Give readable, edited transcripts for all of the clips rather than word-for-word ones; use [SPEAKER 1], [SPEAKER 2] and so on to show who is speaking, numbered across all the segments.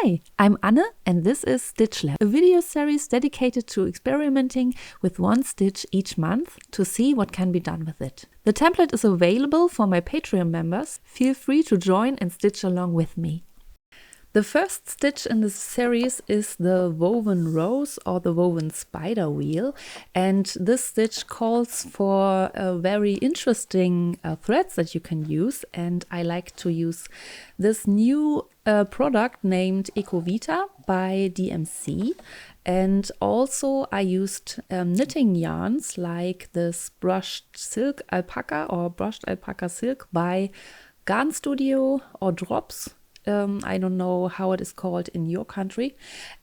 [SPEAKER 1] Hi, I'm Anne and this is Stitch Lab, a video series dedicated to experimenting with one stitch each month to see what can be done with it. The template is available for my Patreon members. Feel free to join and stitch along with me. The first stitch in this series is the woven rose or the woven spider wheel, and this stitch calls for very interesting threads that you can use, and I like to use this new product named EcoVita by DMC. And also I used knitting yarns like this brushed silk alpaca or brushed alpaca silk by Garn Studio or Drops. I don't know how it is called in your country.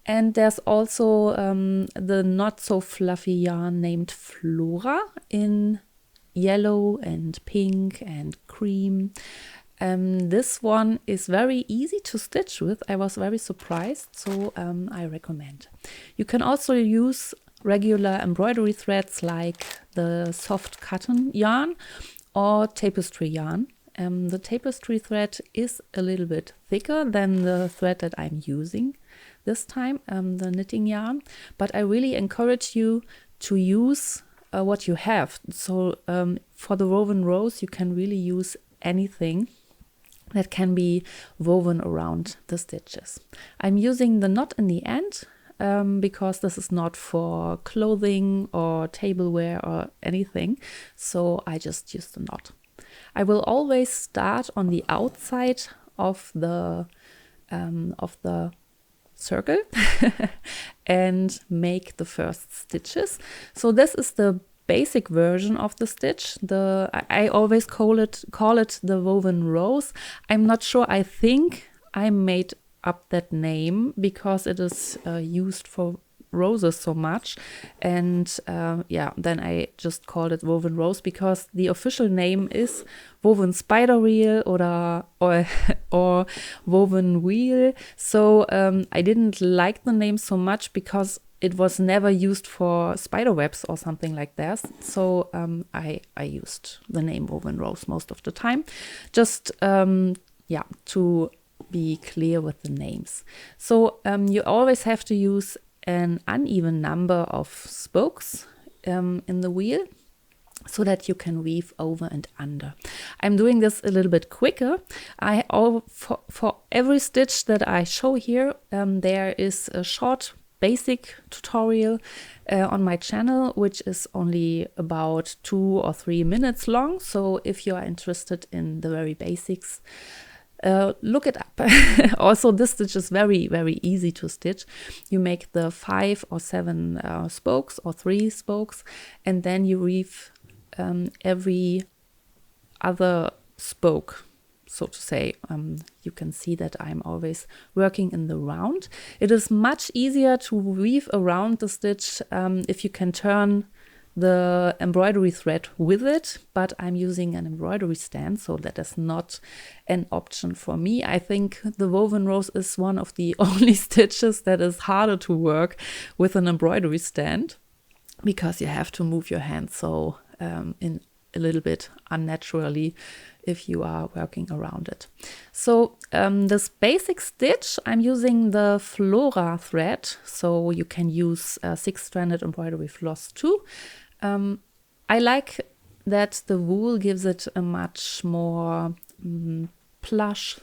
[SPEAKER 1] And there's also the not so fluffy yarn named Flora in yellow and pink and cream. This one is very easy to stitch with. I was very surprised, so I recommend. You can also use regular embroidery threads like the soft cotton yarn or tapestry yarn. The tapestry thread is a little bit thicker than the thread that I'm using this time, the knitting yarn, but I really encourage you to use what you have. So for the woven rose, you can really use anything that can be woven around the stitches. I'm using the knot in the end because this is not for clothing or tableware or anything, so I just use the knot. I will always start on the outside of the circle and make the first stitches. So this is the basic version of the stitch. I always call it the woven rose. I'm not sure. I think I made up that name because it is used for roses so much, and then I just called it woven rose because the official name is woven spider wheel or woven wheel. So I didn't like the name so much because it was never used for spider webs or something like that. So I used the name woven rose most of the time, just to be clear with the names. So you always have to use an uneven number of spokes in the wheel so that you can weave over and under. I'm doing this a little bit quicker. For every stitch that I show here, there is a short basic tutorial on my channel, which is only about 2 or 3 minutes long. So if you are interested in the very basics, look it up. Also, this stitch is very, very easy to stitch. You make the 5 or 7 spokes or 3 spokes, and then you weave every other spoke, so to say. You can see that I'm always working in the round. It is much easier to weave around the stitch if you can turn the embroidery thread with it, but I'm using an embroidery stand, so that is not an option for me. I think the woven rose is one of the only stitches that is harder to work with an embroidery stand because you have to move your hands so in a little bit unnaturally if you are working around it. So this basic stitch, I'm using the Flora thread, so you can use 6-stranded embroidery floss too. I like that the wool gives it a much more plush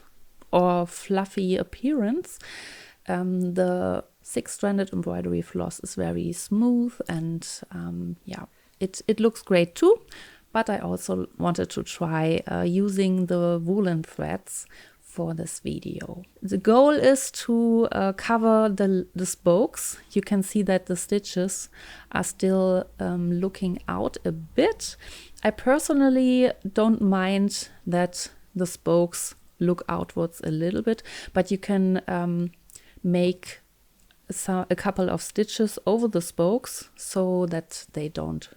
[SPEAKER 1] or fluffy appearance. The 6-stranded embroidery floss is very smooth and it looks great too. But I also wanted to try using the woolen threads for this video. The goal is to cover the spokes. You can see that the stitches are still looking out a bit. I personally don't mind that the spokes look outwards a little bit, but you can make a couple of stitches over the spokes so that they don't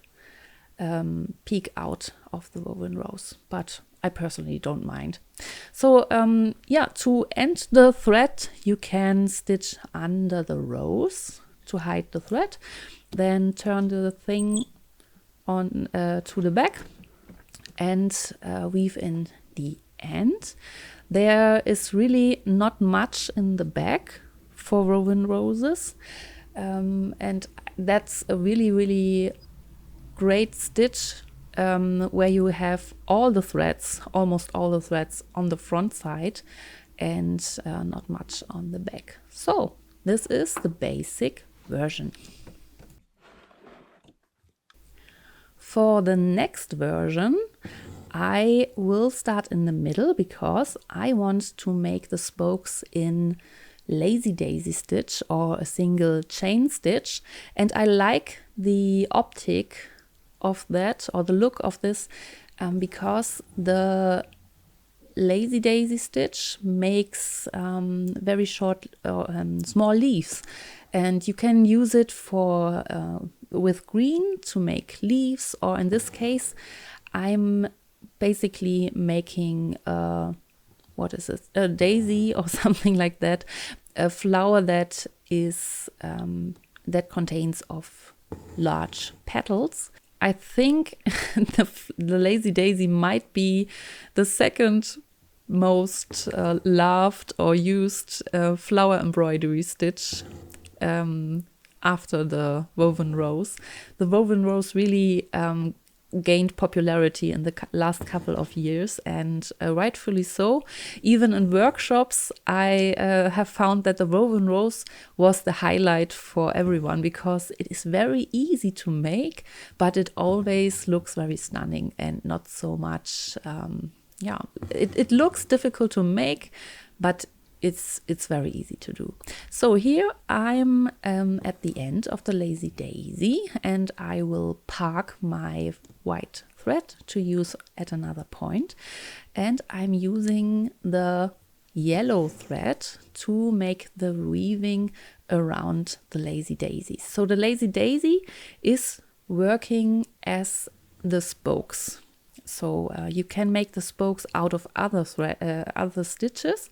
[SPEAKER 1] peek out of the woven rose, but I personally don't mind. So to end the thread, you can stitch under the rose to hide the thread, then turn the thing on to the back and weave in the end. There is really not much in the back, for woven roses, and that's a really, really great stitch where you have all the threads, almost all the threads on the front side and not much on the back. So this is the basic version. For the next version, I will start in the middle because I want to make the spokes in lazy daisy stitch or a single chain stitch, and I like the optic of that, or the look of this, because the lazy daisy stitch makes very short small leaves, and you can use it for with green to make leaves, or in this case I'm basically making what is it, a daisy or something like that, a flower that is that contains of large petals. I think the lazy daisy might be the second most loved or used flower embroidery stitch after the woven rose. The woven rose really gained popularity in the last couple of years, and rightfully so. Even in workshops, I have found that the woven rose was the highlight for everyone because it is very easy to make, but it always looks very stunning and not so much. It looks difficult to make, but it's very easy to do. So here I'm at the end of the lazy daisy, and I will park my white thread to use at another point, and I'm using the yellow thread to make the weaving around the lazy daisy. So the lazy daisy is working as the spokes. So you can make the spokes out of other stitches,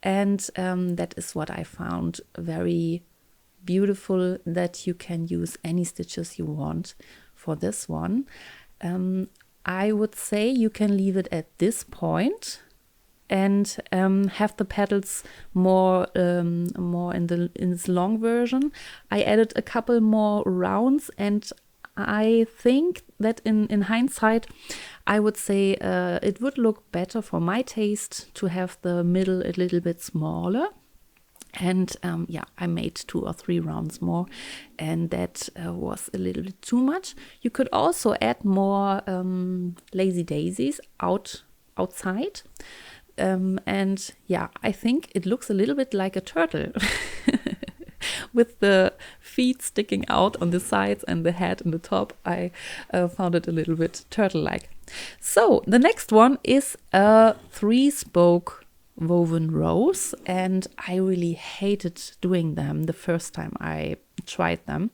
[SPEAKER 1] and that is what I found very beautiful, that you can use any stitches you want for this one. I would say you can leave it at this point and have the petals more in this long version. I added a couple more rounds, and I think that in hindsight, I would say it would look better for my taste to have the middle a little bit smaller. And I made 2 or 3 rounds more, and that was a little bit too much. You could also add more lazy daisies outside. And yeah, I think it looks a little bit like a turtle. With the feet sticking out on the sides and the head in the top. I found it a little bit turtle-like. So the next one is a 3-spoke woven rose, and I really hated doing them the first time I tried them.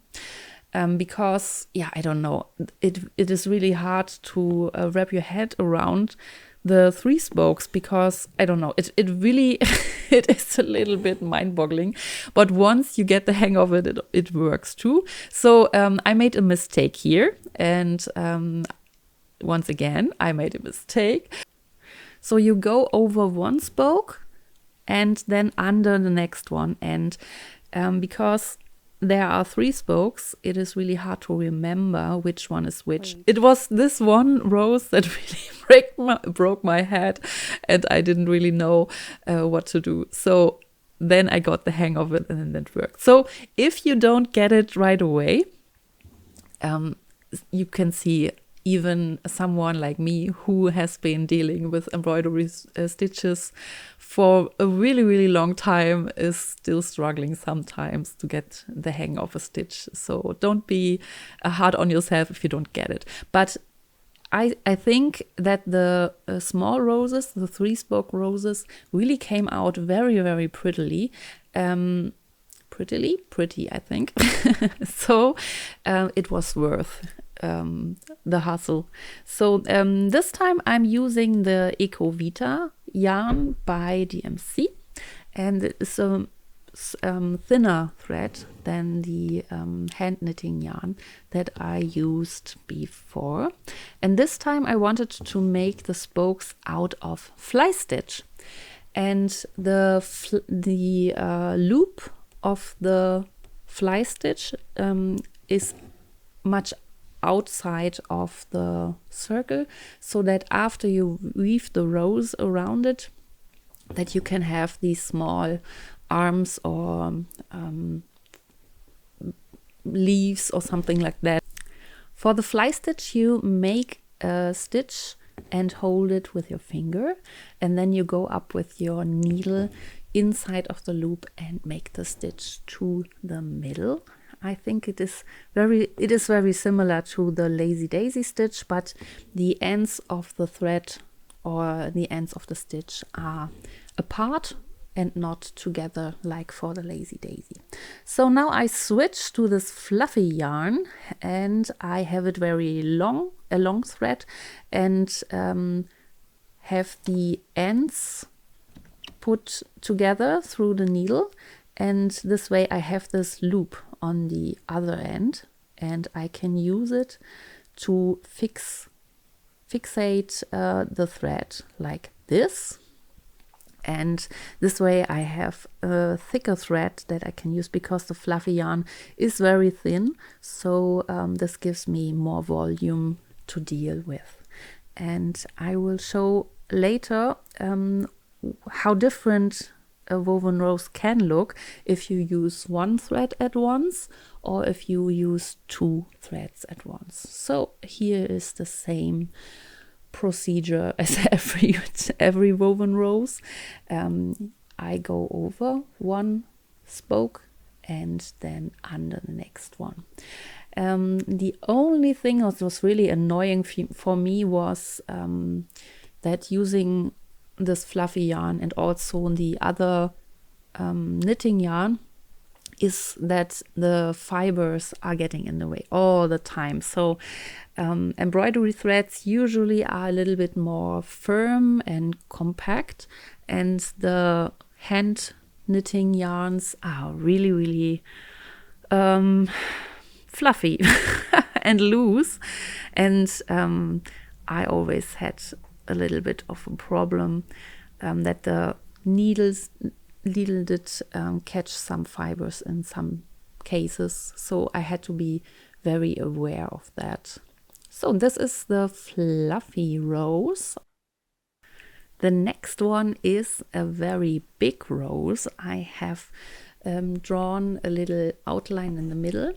[SPEAKER 1] Because, I don't know, it is really hard to wrap your head around the 3 spokes, because I don't know, it really it is a little bit mind-boggling, but once you get the hang of it, it works too. So I made a mistake here, and once again I made a mistake. So you go over 1 spoke and then under the next one, and because there are 3 spokes, it is really hard to remember which one is which. It was this one rose that really broke my head, and I didn't really know what to do. So then I got the hang of it, and then it worked. So if you don't get it right away, you can see even someone like me who has been dealing with embroidery stitches for a really, really long time is still struggling sometimes to get the hang of a stitch. So don't be hard on yourself if you don't get it. But I think that the small roses, the 3-spoke roses, really came out very, very prettily. Pretty, I think. So it was worth the hustle. So this time I'm using the EcoVita yarn by DMC, and it's a thinner thread than the hand knitting yarn that I used before. And this time I wanted to make the spokes out of fly stitch, and the loop of the fly stitch is much outside of the circle, so that after you weave the rows around it, that you can have these small arms or leaves or something like that. For the fly stitch, you make a stitch and hold it with your finger, and then you go up with your needle inside of the loop and make the stitch to the middle. I think it is very similar to the lazy daisy stitch, but the ends of the thread or the ends of the stitch are apart and not together like for the lazy daisy. So now I switch to this fluffy yarn, and I have it very long, a long thread, and have the ends put together through the needle, and this way I have this loop on the other end, and I can use it to fixate the thread like this. And this way I have a thicker thread that I can use, because the fluffy yarn is very thin. So this gives me more volume to deal with. And I will show later how different a woven rose can look if you use one thread at once or if you use two threads at once. So here is the same procedure as every woven rose. I go over one spoke and then under the next one. The only thing that was really annoying for me was that using this fluffy yarn and also the other knitting yarn is that the fibers are getting in the way all the time. So embroidery threads usually are a little bit more firm and compact, and the hand knitting yarns are really fluffy and loose, and I always had a little bit of a problem that the needle did catch some fibers in some cases, so I had to be very aware of that. So this is the fluffy rose. The next one is a very big rose. I have drawn a little outline in the middle,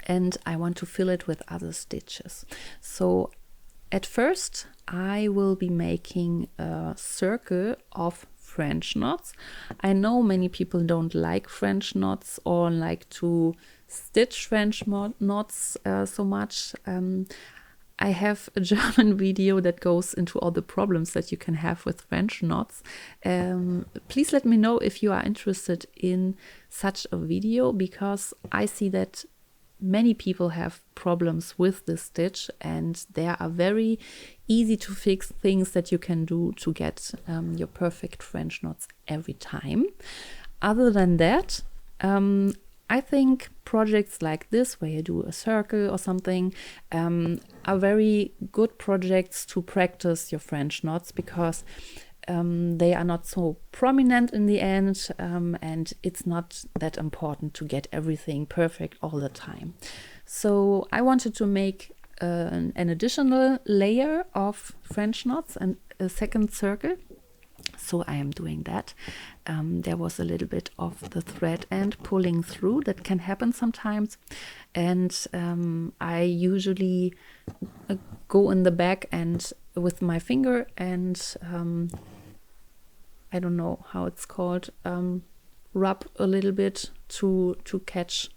[SPEAKER 1] and I want to fill it with other stitches. So at first I will be making a circle of French knots. I know many people don't like French knots or like to stitch French knots so much. I have a German video that goes into all the problems that you can have with French knots. Please let me know if you are interested in such a video, because I see that many people have problems with this stitch, and there are very easy to fix things that you can do to get your perfect French knots every time. Other than that, I think projects like this, where you do a circle or something, are very good projects to practice your French knots, because they are not so prominent in the end, and it's not that important to get everything perfect all the time. So I wanted to make an additional layer of French knots and a second circle. So I am doing that. There was a little bit of the thread end pulling through. That can happen sometimes. And I usually go in the back and with my finger and I don't know how it's called, rub a little bit to catch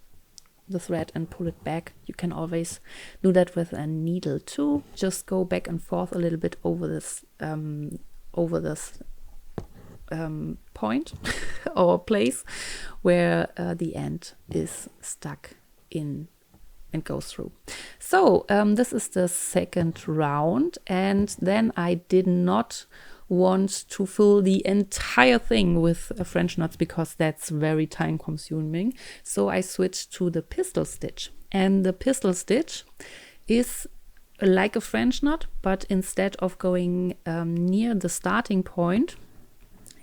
[SPEAKER 1] the thread and pull it back. You can always do that with a needle too. Just go back and forth a little bit over this point or place where the end is stuck in and goes through. So this is the second round, and then I did not want to fill the entire thing with French knots, because that's very time consuming. So I switched to the pistol stitch, and the pistol stitch is like a French knot, but instead of going near the starting point,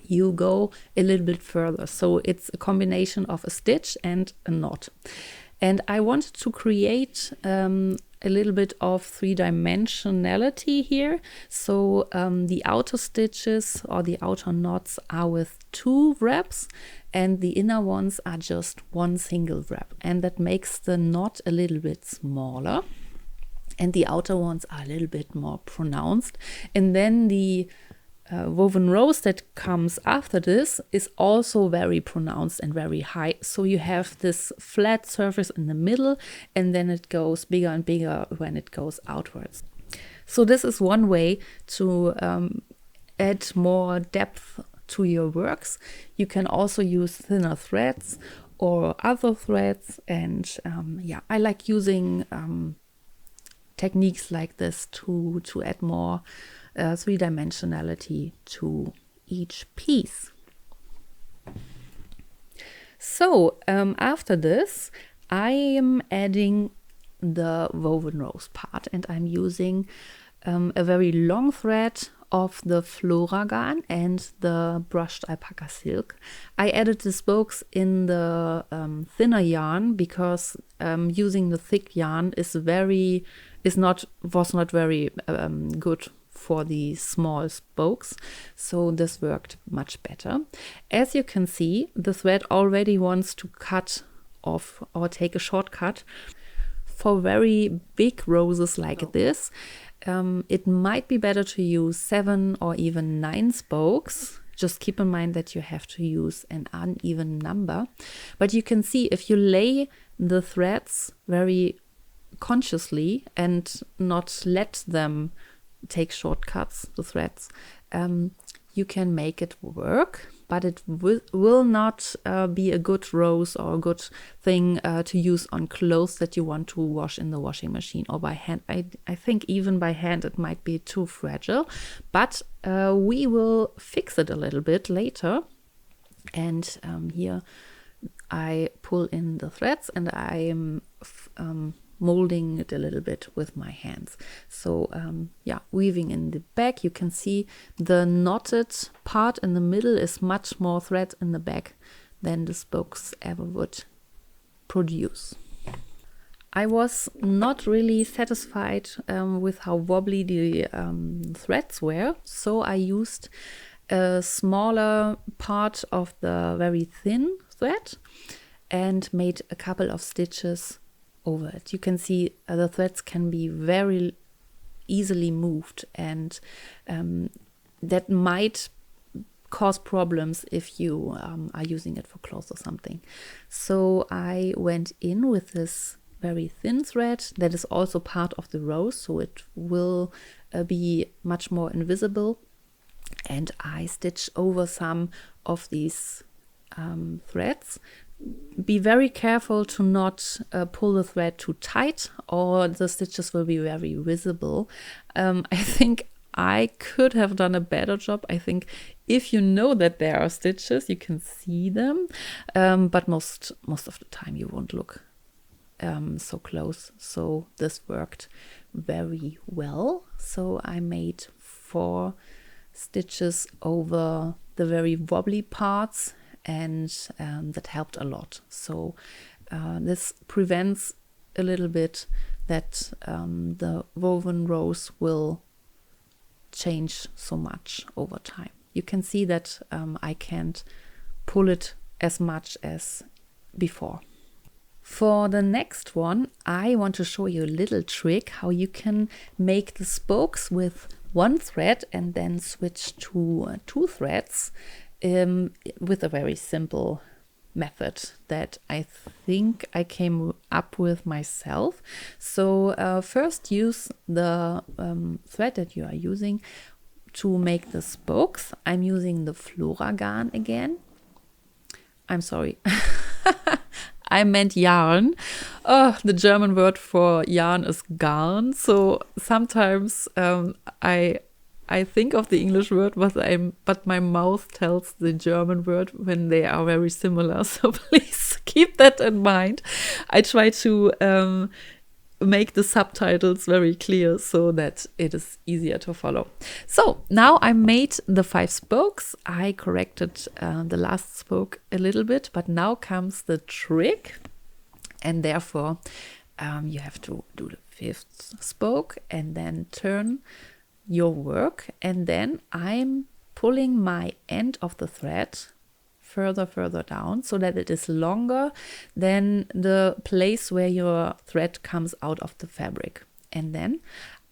[SPEAKER 1] you go a little bit further. So it's a combination of a stitch and a knot. And I wanted to create a little bit of three-dimensionality here. So the outer stitches or the outer knots are with 2 wraps, and the inner ones are just 1 single wrap. And that makes the knot a little bit smaller. And the outer ones are a little bit more pronounced. And then the woven rose that comes after this is also very pronounced and very high. So you have this flat surface in the middle, and then it goes bigger and bigger when it goes outwards. So this is one way to add more depth to your works. You can also use thinner threads or other threads, and yeah, I like using techniques like this to add more three-dimensionality to each piece. So after this, I am adding the woven rose part, and I'm using a very long thread of the Flora yarn and the brushed alpaca silk. I added the spokes in the thinner yarn because using the thick yarn was not very good for the small spokes, so this worked much better. As you can see, the thread already wants to cut off or take a shortcut. For very big roses like this, it might be better to use 7 or even 9 spokes. Just keep in mind that you have to use an uneven number. But you can see if you lay the threads very consciously and not let them take shortcuts, the threads, you can make it work, but it will not be a good rose or a good thing to use on clothes that you want to wash in the washing machine or by hand. I think even by hand it might be too fragile, but we will fix it a little bit later. And here I pull in the threads, and I'm molding it a little bit with my hands. So yeah, weaving in the back, you can see the knotted part in the middle is much more thread in the back than the spokes ever would produce. I was not really satisfied with how wobbly the threads were, so I used a smaller part of the very thin thread and made a couple of stitches over it. You can see the threads can be very easily moved, and that might cause problems if you are using it for clothes or something. So I went in with this very thin thread that is also part of the rose, so it will be much more invisible, and I stitched over some of these threads. Be very careful to not pull the thread too tight, or the stitches will be very visible. I think I could have done a better job. I think if you know that there are stitches, you can see them, but most of the time you won't look so close. So this worked very well. So I made 4 stitches over the very wobbly parts, and that helped a lot. So this prevents a little bit that the woven rose will change so much over time. You can see that I can't pull it as much as before. For the next one, I want to show you a little trick how you can make the spokes with 1 thread and then switch to 2 threads with a very simple method that I think I came up with myself. So first use the thread that you are using to make the spokes. I'm using the Flora yarn again. I'm sorry. I meant yarn. Oh, the German word for yarn is garn. So sometimes I think of the English word, but my mouth tells the German word when they are very similar. So please keep that in mind. I try to make the subtitles very clear so that it is easier to follow. So now I made the 5 spokes. I corrected the last spoke a little bit, but now comes the trick, and therefore you have to do the 5th spoke and then turn your work, and then I'm pulling my end of the thread further down so that it is longer than the place where your thread comes out of the fabric. And then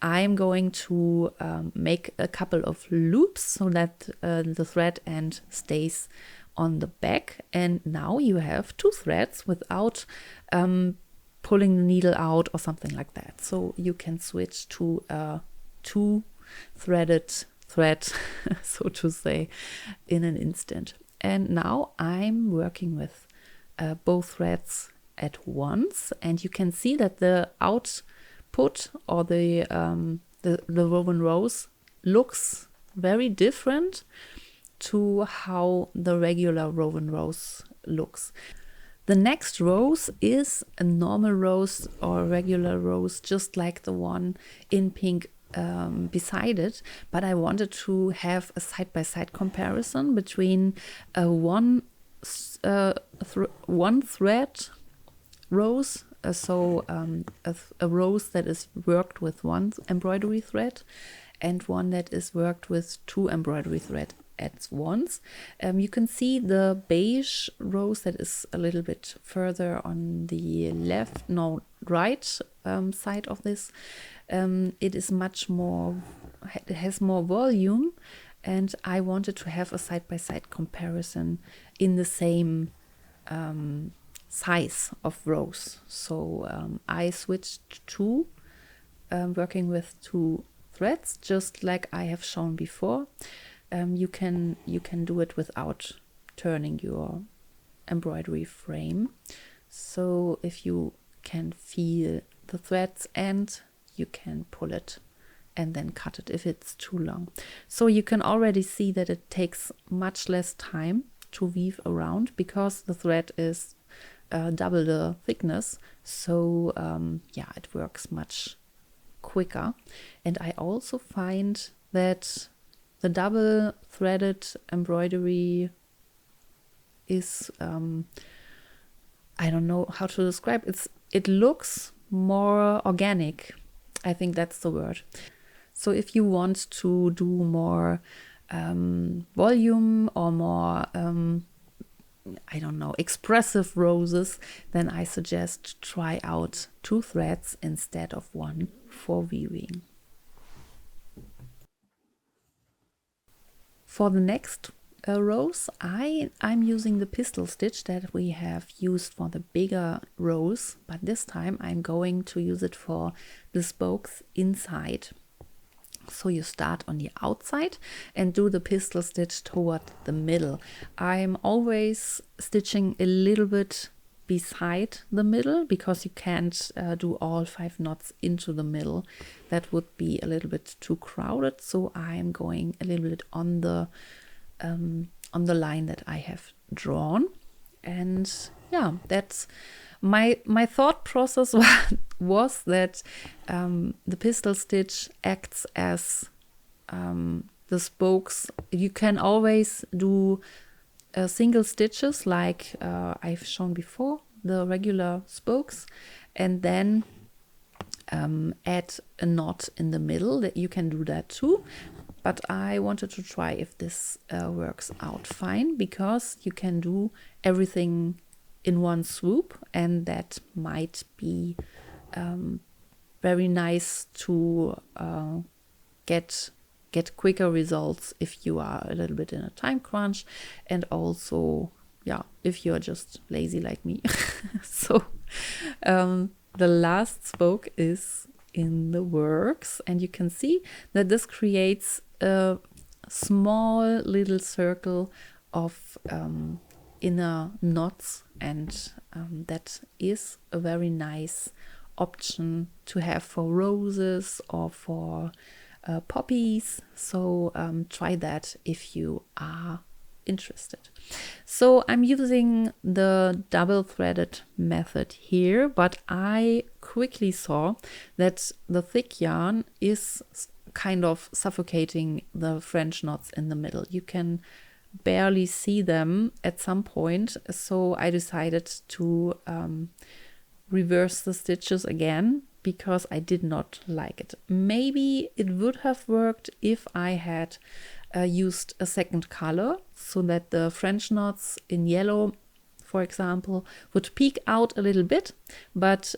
[SPEAKER 1] I'm going to make a couple of loops so that the thread end stays on the back. And now you have 2 threads without pulling the needle out or something like that. So you can switch to a 2-threaded thread, so to say, in an instant. And now I'm working with both threads at once, and you can see that the output or the woven rows looks very different to how the regular woven rows looks. The next rows is a normal rows or regular rows, just like the one in pink beside it, but I wanted to have a side-by-side comparison between one thread rows, a rows that is worked with 1 embroidery thread and one that is worked with 2 embroidery thread at once. You can see the beige rows that is a little bit further on the right side of this. It is much more, it has more volume, and I wanted to have a side-by-side comparison in the same size of rows. So I switched to working with 2 threads, just like I have shown before. You can do it without turning your embroidery frame. So if you can feel the threads end, you can pull it and then cut it if it's too long. So you can already see that it takes much less time to weave around because the thread is double the thickness. So yeah, it works much quicker. And I also find that the double threaded embroidery is I don't know how to describe it. It looks more organic. I think that's the word. So if you want to do more volume or more I don't know, expressive roses, then I suggest try out 2 threads instead of 1 for weaving. For the next rows, I'm using the pistol stitch that we have used for the bigger rows, but this time I'm going to use it for the spokes inside. So you start on the outside and do the pistol stitch toward the middle. I'm always stitching a little bit beside the middle because you can't do all 5 knots into the middle. That would be a little bit too crowded. So I'm going a little bit on the line that I have drawn. And yeah, that's my thought process was that the pistol stitch acts as the spokes. You can always do single stitches like I've shown before, the regular spokes, and then add a knot in the middle. That you can do that too. But I wanted to try if this works out fine, because you can do everything in one swoop, and that might be very nice to get quicker results if you are a little bit in a time crunch, and also yeah, if you're just lazy like me. So the last spoke is in the works, and you can see that this creates a small little circle of inner knots, and that is a very nice option to have for roses or for poppies. So try that if you are interested. So I'm using the double threaded method here, but I quickly saw that the thick yarn is kind of suffocating the French knots in the middle. You can barely see them at some point, so I decided to reverse the stitches again because I did not like it. Maybe it would have worked if I had used a second color, so that the French knots in yellow, for example, would peek out a little bit, but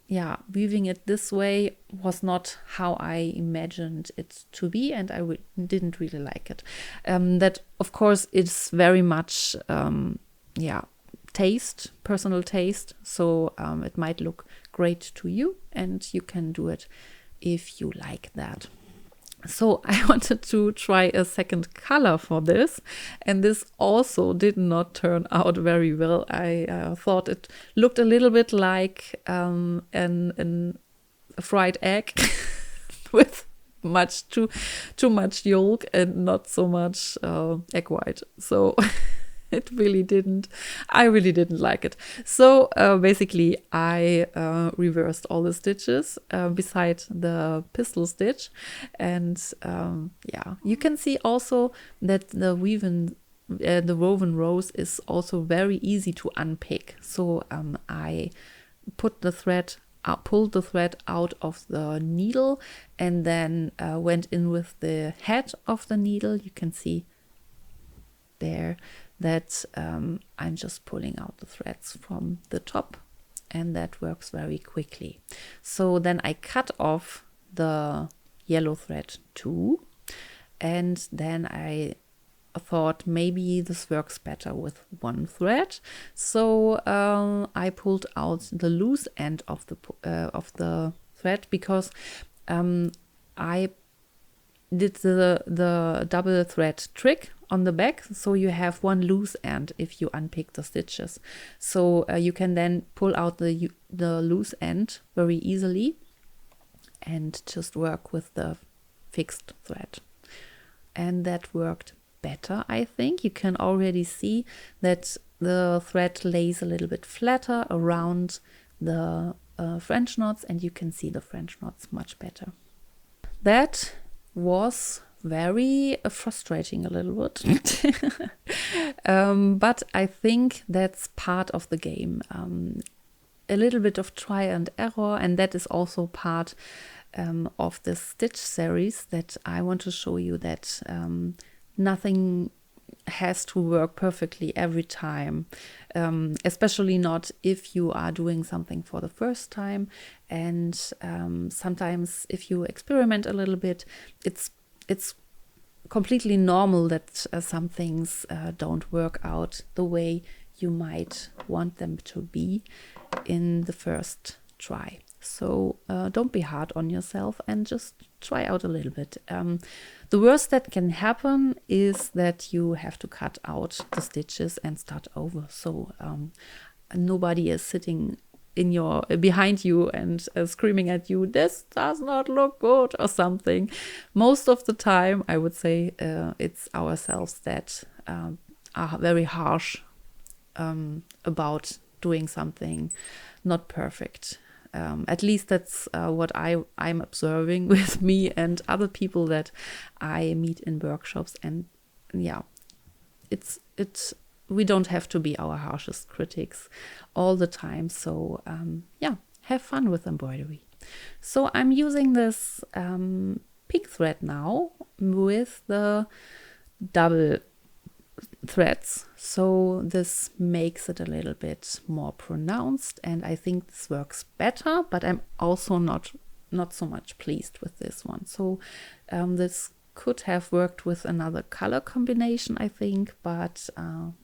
[SPEAKER 1] yeah, weaving it this way was not how I imagined it to be, and I didn't really like it. That, of course, is very much yeah, taste, personal taste, so it might look great to you, and you can do it if you like that. So I wanted to try a second color for this, and this also did not turn out very well. I thought it looked a little bit like a fried egg with too much yolk and not so much egg white. So I really didn't like it. So basically I reversed all the stitches beside the pistol stitch, and yeah, you can see also that the woven rows is also very easy to unpick. So I pulled the thread out of the needle, and then went in with the head of the needle. You can see there that I'm just pulling out the threads from the top, and that works very quickly. So then I cut off the yellow thread too, and then I thought maybe this works better with one thread. So I pulled out the loose end of the thread, because I did the double thread trick on the back, so you have one loose end if you unpick the stitches. So you can then pull out the loose end very easily and just work with the fixed thread. And that worked better, I think. You can already see that the thread lays a little bit flatter around the French knots, and you can see the French knots much better. That was very frustrating a little bit. But I think that's part of the game. A little bit of try and error, and that is also part of the stitch series, that I want to show you that nothing has to work perfectly every time, especially not if you are doing something for the first time. And sometimes if you experiment a little bit, it's completely normal that some things don't work out the way you might want them to be in the first try. So don't be hard on yourself and just try out a little bit. The worst that can happen is that you have to cut out the stitches and start over. So nobody is sitting behind you and screaming at you, "This does not look good," or something. Most of the time, I would say it's ourselves that are very harsh about doing something not perfect. At least that's what I'm observing with me and other people that I meet in workshops. And yeah, we don't have to be our harshest critics all the time. So yeah, have fun with embroidery. So I'm using this pink thread now with the double threads, so this makes it a little bit more pronounced, and I think this works better, but I'm also not so much pleased with this one. So this could have worked with another color combination, I think, but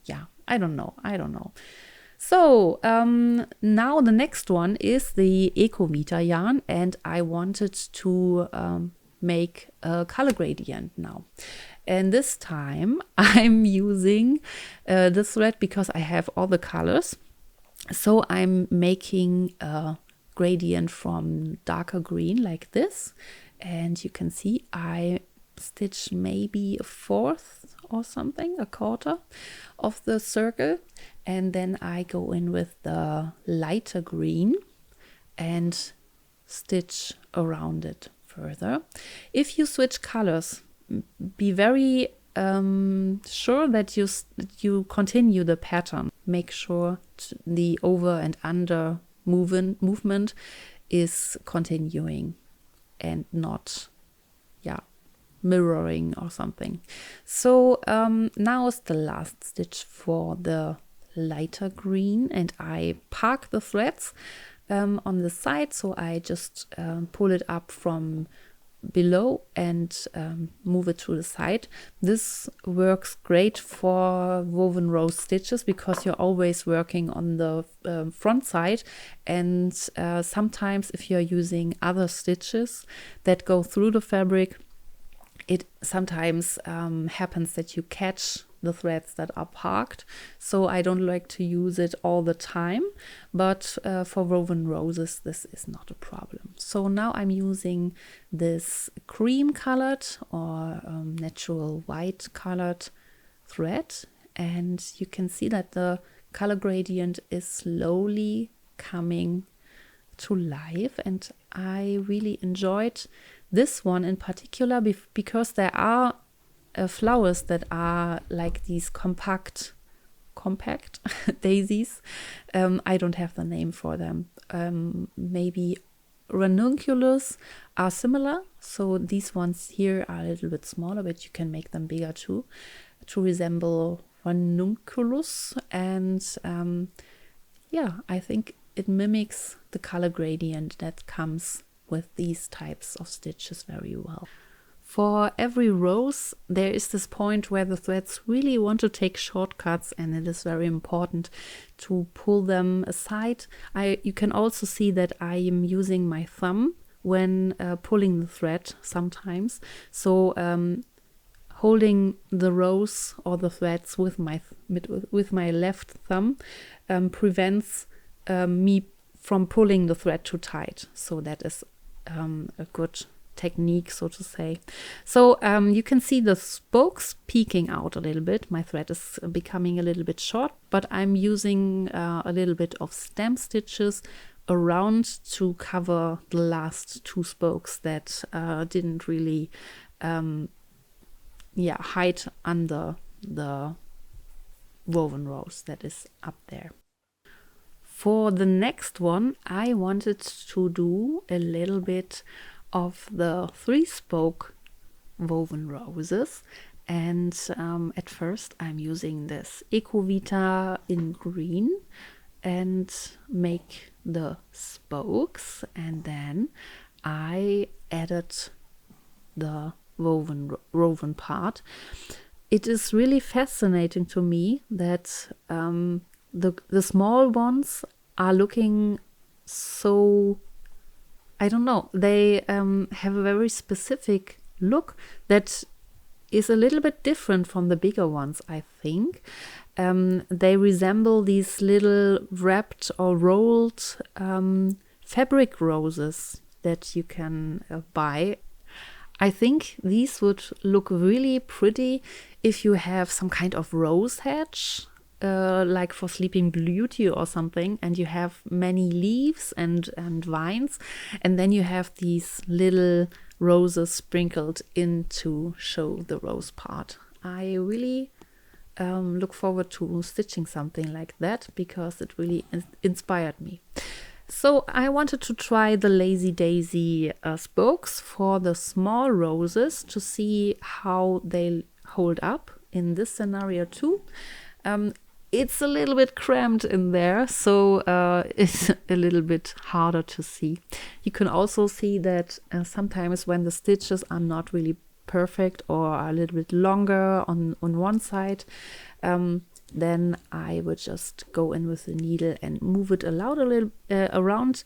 [SPEAKER 1] yeah, I don't know. So now the next one is the EcoVita yarn, and I wanted to make a color gradient now. And this time I'm using this thread because I have all the colors. So I'm making a gradient from darker green like this. And you can see I stitch maybe a fourth or something, a quarter of the circle. And then I go in with the lighter green and stitch around it further. If you switch colors, be very sure that you continue the pattern. Make sure the over and under movement is continuing and not mirroring or something. So now is the last stitch for the lighter green, and I park the threads on the side, so I just pull it up from below and move it to the side. This works great for woven rose stitches because you're always working on the front side, and sometimes if you're using other stitches that go through the fabric, it sometimes happens that you catch the threads that are parked. So I don't like to use it all the time, but for woven roses this is not a problem. So now I'm using this cream colored or natural white colored thread, and you can see that the color gradient is slowly coming to life, and I really enjoyed this one in particular because there are flowers that are like these compact daisies. I don't have the name for them. Maybe ranunculus are similar, so these ones here are a little bit smaller, but you can make them bigger too to resemble ranunculus. And I think it mimics the color gradient that comes with these types of stitches very well. For every rose, there is this point where the threads really want to take shortcuts, and it is very important to pull them aside. You can also see that I am using my thumb when pulling the thread sometimes. So holding the rose or the threads with my left thumb prevents me from pulling the thread too tight. So that is a good technique, so to say. So you can see the spokes peeking out a little bit. My thread is becoming a little bit short, but I'm using a little bit of stamp stitches around to cover the last two spokes that didn't really hide under the woven rose that is up there. For the next one, I wanted to do a little bit of the 3-spoke woven roses, and at first I'm using this EcoVita in green and make the spokes, and then I added the woven part. It is really fascinating to me that the small ones are looking so, I don't know, they have a very specific look that is a little bit different from the bigger ones, I think. They resemble these little wrapped or rolled fabric roses that you can buy. I think these would look really pretty if you have some kind of rose hedge, like for Sleeping Beauty or something, and you have many leaves and vines, and then you have these little roses sprinkled in to show the rose part. I really look forward to stitching something like that because it really inspired me. So I wanted to try the Lazy Daisy spokes for the small roses to see how they hold up in this scenario too. It's a little bit cramped in there, so it's a little bit harder to see. You can also see that sometimes when the stitches are not really perfect or are a little bit longer on one side, then I would just go in with the needle and move it around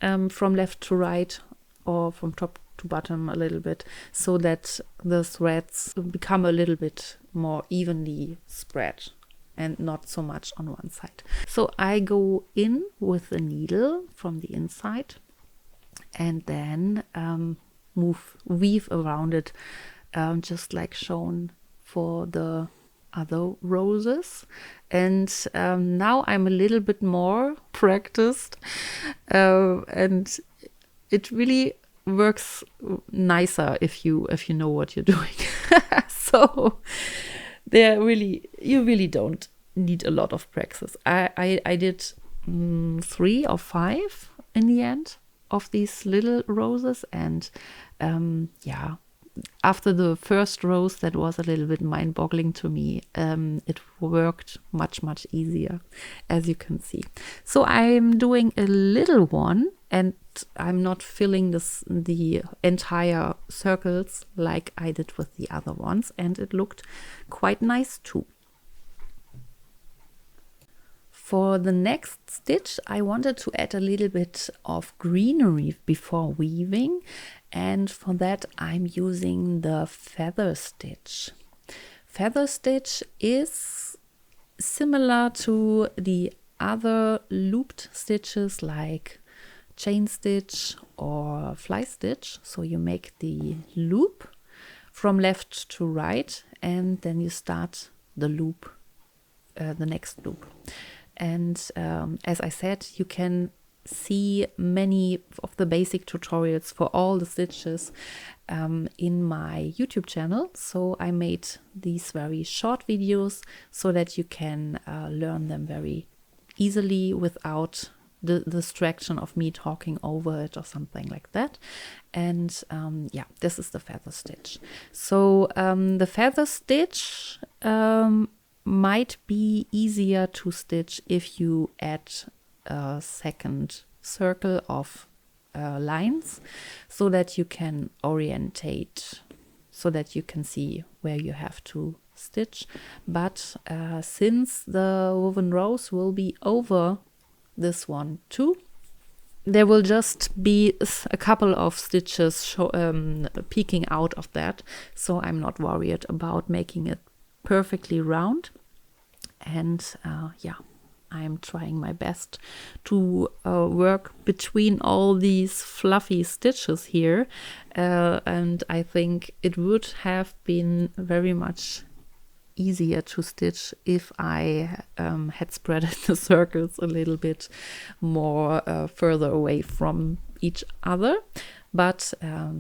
[SPEAKER 1] from left to right or from top to bottom a little bit, so that the threads become a little bit more evenly spread and not so much on one side. So I go in with the needle from the inside and then weave around it, just like shown for the other roses. And now I'm a little bit more practiced, and it really works nicer if you know what you're doing. So you really don't need a lot of practice. I did 3 or 5 in the end of these little roses, and yeah, after the first rose that was a little bit mind-boggling to me, it worked much easier, as you can see. So I'm doing a little one, and I'm not filling the entire circles like I did with the other ones, and it looked quite nice too. For the next stitch, I wanted to add a little bit of greenery before weaving, and for that I'm using the feather stitch. Feather stitch is similar to the other looped stitches like chain stitch or fly stitch. So you make the loop from left to right, and then you start the loop, the next loop. And as I said, you can see many of the basic tutorials for all the stitches in my YouTube channel. So I made these very short videos so that you can learn them very easily without the distraction of me talking over it or something like that. And yeah, this is the feather stitch. So the feather stitch might be easier to stitch if you add a second circle of lines so that you can orientate, so that you can see where you have to stitch. But since the woven rose will be over this one too, there will just be a couple of stitches peeking out of that, so I'm not worried about making it perfectly round. And yeah, I'm trying my best to work between all these fluffy stitches here, and I think it would have been very much easier to stitch if I had spread the circles a little bit more further away from each other, but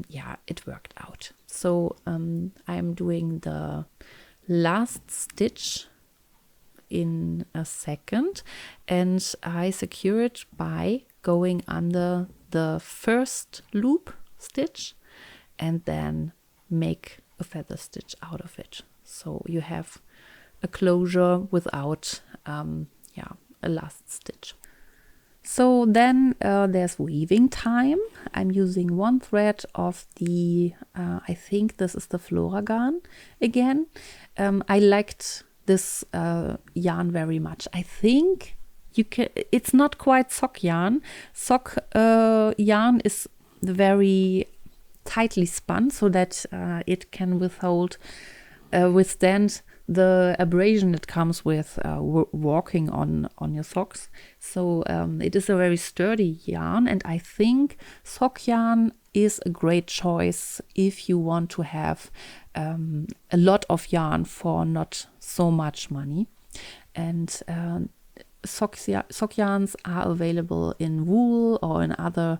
[SPEAKER 1] yeah, it worked out. So I'm doing the last stitch in a second, and I secure it by going under the first loop stitch and then make a feather stitch out of it. So you have a closure without yeah, a last stitch. So then there's weaving time. I'm using 1 thread of the I think this is the Flora yarn again. I liked this yarn very much. I think you can, it's not quite sock yarn. Sock yarn is very tightly spun so that it can withstand the abrasion that comes with walking on your socks. So it is a very sturdy yarn, and I think sock yarn is a great choice if you want to have a lot of yarn for not so much money. And sock yarns are available in wool or in other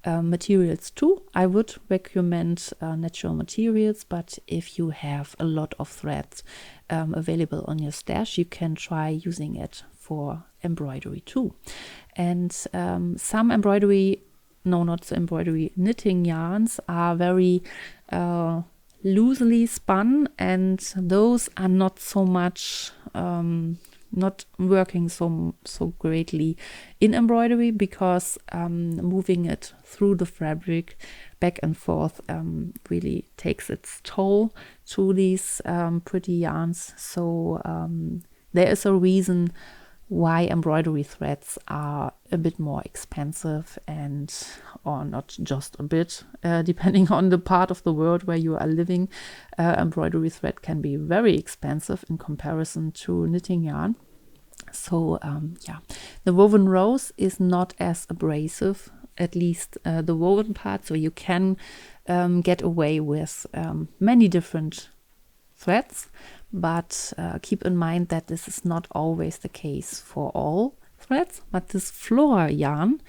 [SPEAKER 1] materials too. I would recommend natural materials, but if you have a lot of threads available on your stash, you can try using it for embroidery too. And some embroidery, no, not embroidery, knitting yarns are very loosely spun, and those are not so much not working so greatly in embroidery, because moving it through the fabric back and forth really takes its toll to these pretty yarns. So there is a reason why embroidery threads are a bit more expensive, and or not just a bit, depending on the part of the world where you are living. Embroidery thread can be very expensive in comparison to knitting yarn. So yeah, the woven rose is not as abrasive, at least the woven part, so you can get away with many different threads, but keep in mind that this is not always the case for all threads, but this Flora yarn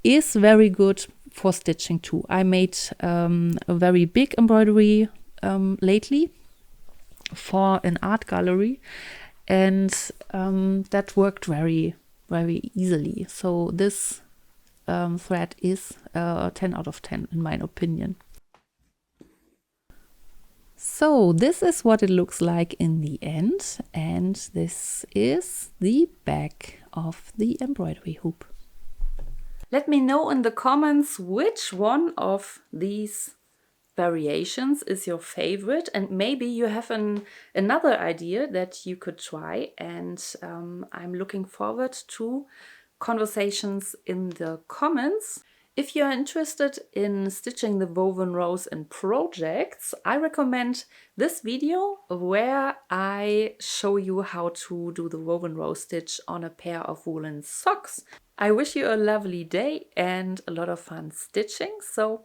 [SPEAKER 1] is very good for stitching too. I made a very big embroidery lately for an art gallery, and that worked very easily. So this thread is 10 out of 10 in my opinion. So this is what it looks like in the end, and this is the back of the embroidery hoop. Let me know in the comments which one of these variations is your favorite, and maybe you have another idea that you could try, and I'm looking forward to conversations in the comments. If you're interested in stitching the woven rose in projects, I recommend this video where I show you how to do the woven rose stitch on a pair of woolen socks. I wish you a lovely day and a lot of fun stitching. So